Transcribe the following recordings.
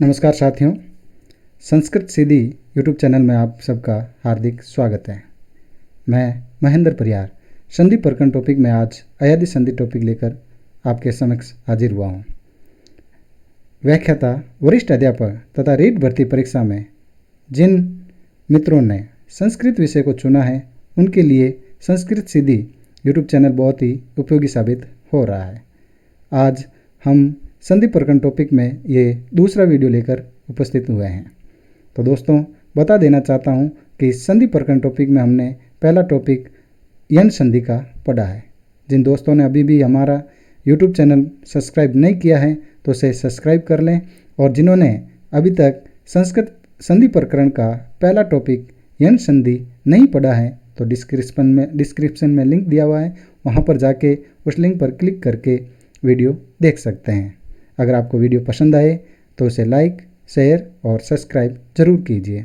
नमस्कार साथियों, संस्कृत सीधी YouTube channel में आप सबका हार्दिक स्वागत है। मैं महेंद्र परियार संधि प्रकरण टॉपिक में आज अयादि संधि टॉपिक लेकर आपके समक्ष हाजिर हुआ हूँ। व्याख्याता वरिष्ठ अध्यापक तथा रीट भर्ती परीक्षा में जिन मित्रों ने संस्कृत विषय को चुना है उनके लिए संस्कृत सीधी यूट्यूब चैनल बहुत ही उपयोगी साबित हो रहा है। आज हम संधि प्रकरण टॉपिक में ये दूसरा वीडियो लेकर उपस्थित हुए हैं। तो दोस्तों, बता देना चाहता हूँ कि संधि प्रकरण टॉपिक में हमने पहला टॉपिक यन संधि का पढ़ा है। जिन दोस्तों ने अभी भी हमारा यूट्यूब चैनल सब्सक्राइब नहीं किया है तो उसे सब्सक्राइब कर लें, और जिन्होंने अभी तक संस्कृत संधि प्रकरण का पहला टॉपिक यन संधि नहीं पढ़ा है तो डिस्क्रिप्शन में लिंक दिया हुआ है, वहाँ पर जाके उस लिंक पर क्लिक करके वीडियो देख सकते हैं। अगर आपको वीडियो पसंद आए तो उसे लाइक, शेयर और सब्सक्राइब जरूर कीजिए।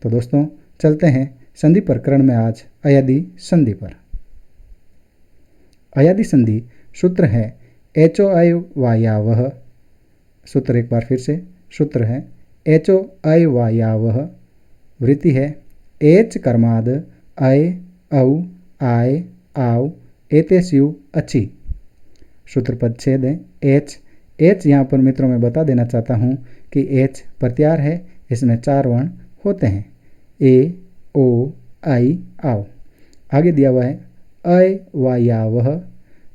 तो दोस्तों, चलते हैं संधि प्रकरण में आज अयादि संधि पर। अयादि संधि सूत्र है एचो अय वायावह। सूत्र एक बार फिर से, सूत्र है एचो अय वायावह। वृत्ति है एच कर्माद अय औ आय आव एतेस्यु अच्छी। सूत्र पदच्छेद है एच यहाँ पर मित्रों में बता देना चाहता हूँ कि एच प्रत्यार है, इसमें 4 वर्ण होते हैं, ए ओ आई आव। आगे दिया हुआ है अय वायावह,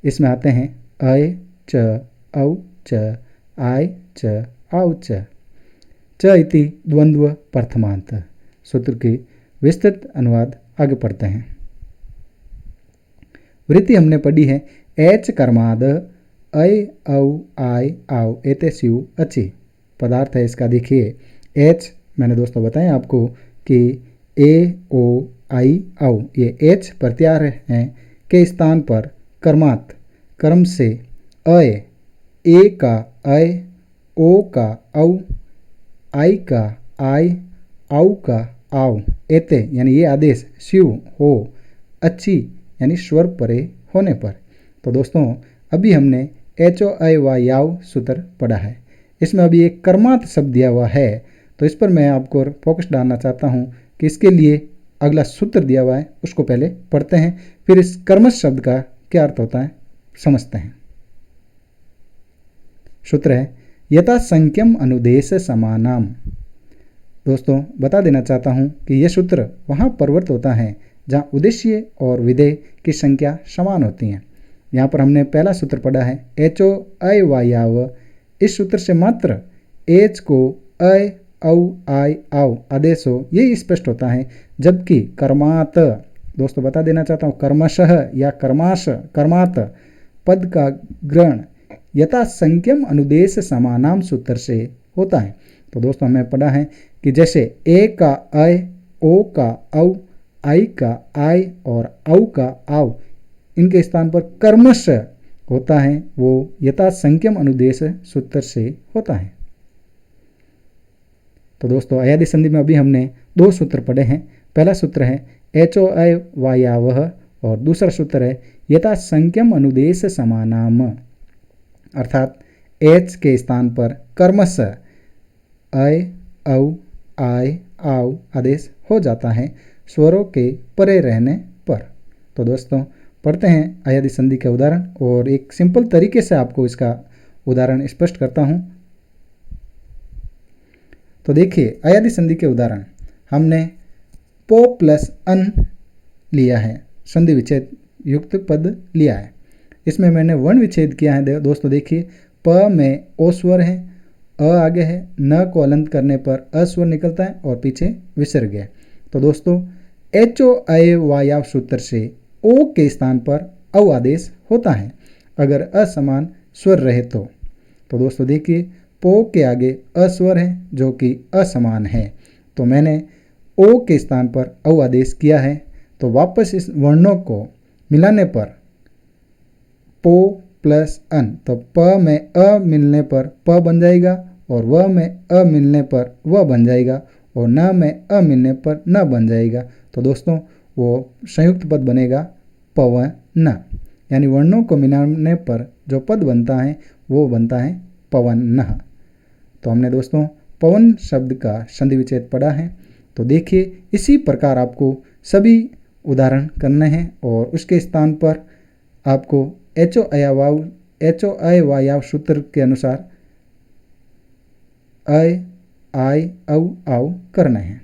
इसमें आते हैं अय च औ च आय च आव च इति द्वंद्व प्रथमांत। सूत्र की विस्तृत अनुवाद आगे पढ़ते हैं। वृत्ति हमने पढ़ी है एच कर्माद अय औ आय आव एतेस्यु अच्छी। पदार्थ है इसका देखिए, एच मैंने दोस्तों बताएं आपको कि ए ओ आई औ ये एच प्रत्यार हैं के स्थान पर कर्मात कर्म से अय, ए का अय, ओ का औ, आई का आय, औ का आव, एते यानी ये आदेश स्यु हो अच्छी यानी स्वर परे होने पर। तो दोस्तों, अभी हमने एचो अय व याव सूत्र पढ़ा है। इसमें अभी एक कर्मात शब्द दिया हुआ है, तो इस पर मैं आपको फोकस डालना चाहता हूँ कि इसके लिए अगला सूत्र दिया हुआ है उसको पहले पढ़ते हैं, फिर इस कर्मश शब्द का क्या अर्थ होता है समझते हैं। सूत्र है यथा संख्यम अनुदेश समानाम। दोस्तों, बता देना चाहता हूँ कि यह सूत्र वहाँ प्रवृत्त होता है जहाँ उद्देश्य और विधेय की संख्या समान होती हैं। यहाँ पर हमने पहला सूत्र पढ़ा है एचो अय वायाव। इस सूत्र से मात्र एच को अय औ आय आव आदेश हो यही स्पष्ट होता है, जबकि कर्मात, दोस्तों बता देना चाहता हूँ, कर्मशः या कर्माश कर्मात पद का ग्रहण यथा संख्यम अनुदेश समानाम सूत्र से होता है। तो दोस्तों, हमें पढ़ा है कि जैसे ए का अय, ओ का औ, आई का आय और औ का आव इनके स्थान पर कर्मश होता है, वो यथा संख्यम अनुदेश सूत्र से होता है। तो दोस्तों, अयादि संधि में अभी हमने 2 सूत्र पढ़े हैं। पहला सूत्र है एचो अय वायावह और दूसरा सूत्र है यथा संख्यम अनुदेश समानाम, अर्थात एच के स्थान पर कर्मश अय औ आय आव आदेश हो जाता है स्वरों के परे रहने पर। तो दोस्तों, पढ़ते हैं अयादि संधि के उदाहरण, और एक सिंपल तरीके से आपको इसका उदाहरण स्पष्ट करता हूं। तो देखिए, अयादि संधि के उदाहरण हमने पो प्लस अन लिया है, संधि विच्छेद युक्त पद लिया है। इसमें मैंने वर्ण विच्छेद किया है। दोस्तों देखिए, प में ओ स्वर है, अ आगे है, न को अलंत करने पर अ स्वर निकलता है और पीछे विसर्ग है। तो दोस्तों, एचो अय वायाव सूत्र से ओ के स्थान पर औ आदेश होता है अगर असमान स्वर रहे तो। दोस्तों देखिए, पो के आगे अ स्वर है जो कि असमान है, तो मैंने ओ के स्थान पर औ आदेश किया है। तो वापस इस वर्णों को मिलाने पर पो प्लस अन, तो प में अ मिलने पर प बन जाएगा, और व में अ मिलने पर व बन जाएगा, और न में अ मिलने पर न बन जाएगा। तो दोस्तों, वो संयुक्त पद बनेगा पवन, यानी वर्णों को मिलाने पर जो पद बनता है वो बनता है पवन। तो हमने दोस्तों पवन शब्द का संधि विच्छेद पढ़ा है। तो देखिए इसी प्रकार आपको सभी उदाहरण करने हैं और उसके स्थान पर आपको एचो अयवायाव सूत्र के अनुसार अय आय औ आव करना है।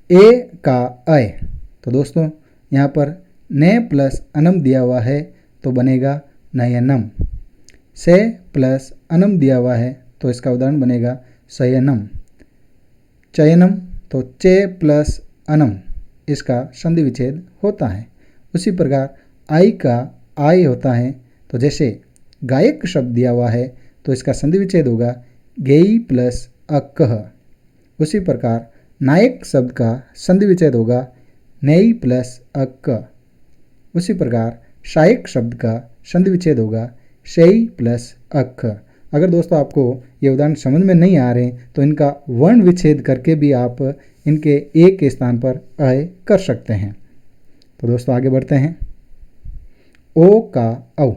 ए का अय, तो दोस्तों यहाँ पर ने प्लस अनम दिया हुआ है तो बनेगा नयनम। से प्लस अनम दिया हुआ है तो इसका उदाहरण बनेगा शयनम। चयनम, तो चे प्लस अनम इसका संधि विच्छेद होता है। उसी प्रकार आई का आय होता है, तो जैसे गायक शब्द दिया हुआ है तो इसका संधि विच्छेद होगा गेई प्लस अकह। उसी प्रकार नायक शब्द का संधि विच्छेद होगा नेई प्लस अक। उसी प्रकार शायक शब्द का संधि विच्छेद होगा शेई प्लस अख। अगर दोस्तों आपको ये उदाहरण समझ में नहीं आ रहे तो इनका वर्ण विच्छेद करके भी आप इनके एक के स्थान पर अय कर सकते हैं। तो दोस्तों आगे बढ़ते हैं। ओ का औ,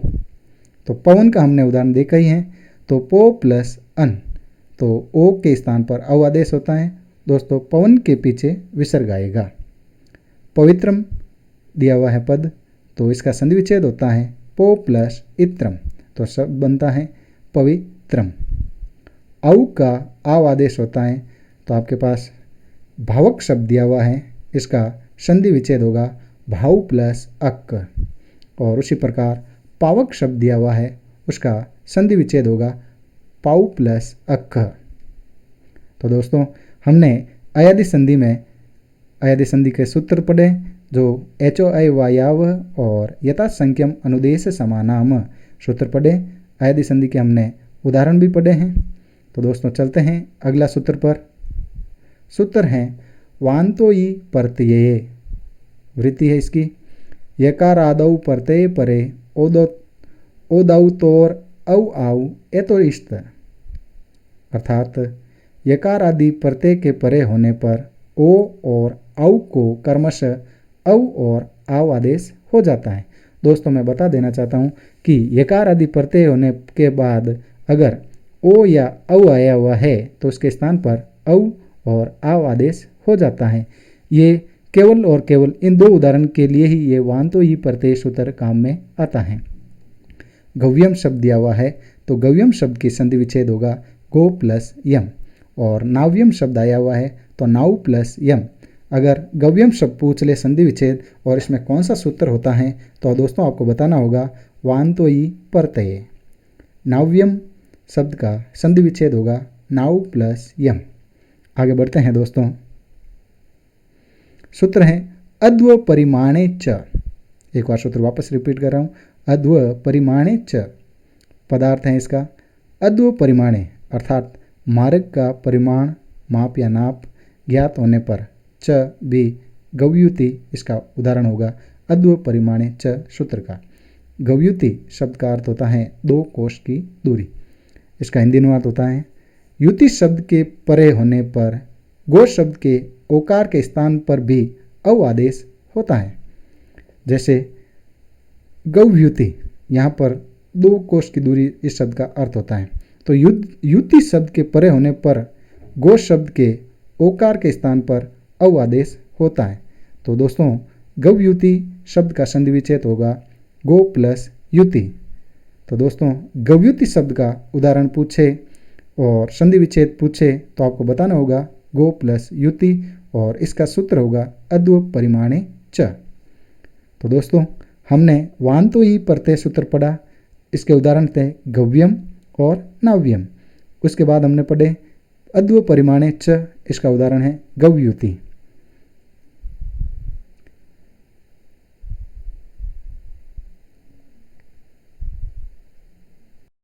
तो पवन का हमने उदाहरण देखा ही है। तो पो प्लस अन, तो ओ के स्थान पर औ आदेश होता है। दोस्तों पवन के पीछे विसर्ग आएगा। पवित्रम दिया हुआ है पद, तो इसका संधि विच्छेद होता है पो प्लस इत्रम, तो शब्द बनता है पवित्रम। औ का आव आदेश होता है, तो आपके पास भावक शब्द दिया हुआ है, इसका संधि विच्छेद होगा भाव प्लस अक। और उसी प्रकार पावक शब्द दिया हुआ है, उसका संधि विच्छेद होगा पाव प्लस अख। तो दोस्तों हमने अयादि संधि में अयादि संधि के सूत्र पढ़े, जो एचो अय वायाव और यथा संख्यम अनुदेश समानाम सूत्र पढ़े। अयादि संधि के हमने उदाहरण भी पढ़े हैं। तो दोस्तों चलते हैं अगला सूत्र पर। सूत्र है वांतो ई प्रत्यये, वृत्ति है इसकी। यकार आदौ प्रत्यय परे ओदौ तोर औ आउ एतो इष्ट, अर्थात यकार आदि प्रत्यय के परे होने पर ओ और औ को कर्मश औ और आव आदेश हो जाता है। दोस्तों मैं बता देना चाहता हूँ कि यकार आदि प्रत्यय होने के बाद अगर ओ या औ आया हुआ है तो उसके स्थान पर औ और आव आदेश हो जाता है। ये केवल और केवल इन दो उदाहरण के लिए ही ये वांतो ही प्रत्यय सूत्र काम में आता है। गव्यम शब्द दिया हुआ है, तो गव्यम शब्द की संधि विच्छेद होगा गो प्लस यम। और नाव्यम शब्द आया हुआ है तो नाउ प्लस यम। अगर गव्यम शब्द पूछ ले संधि विच्छेद और इसमें कौन सा सूत्र होता है तो दोस्तों आपको बताना होगा वांतो ई प्रत्यय। नाव्यम शब्द का संधि विच्छेद होगा नाउ प्लस यम। आगे बढ़ते हैं दोस्तों। सूत्र है अद्व परिमाणे च। एक बार सूत्र वापस रिपीट कर रहा हूँ, अद्व परिमाणे च। पदार्थ है इसका अद्व परिमाणे, अर्थात मार्ग का परिमाण माप या नाप ज्ञात होने पर च भी गव्युति इसका उदाहरण होगा अद्व परिमाणे च सूत्र का। गव्युति शब्द का अर्थ होता है दो कोश की दूरी। इसका हिंदी अनुवाद होता है युति शब्द के परे होने पर गो शब्द के ओकार के स्थान पर भी औ आदेश होता है। जैसे गव्युति, यहाँ पर दो कोश की दूरी इस शब्द का अर्थ होता है। तो युति शब्द के परे होने पर गो शब्द के ओकार के स्थान पर औ आदेश होता है। तो दोस्तों गव्युति शब्द का संधि विच्छेद होगा गो प्लस युति। तो दोस्तों गव्युति शब्द का उदाहरण पूछे और संधि विच्छेद पूछे तो आपको बताना होगा गो प्लस युति और इसका सूत्र होगा अद्व परिमाणे च। तो दोस्तों हमने वांतो ही प्रत्यय सूत्र पढ़ा, इसके उदाहरण थे गव्यम और नाव्यम। उसके बाद हमने पढ़े अद्व परिमाणे च, इसका उदाहरण है गव्युति।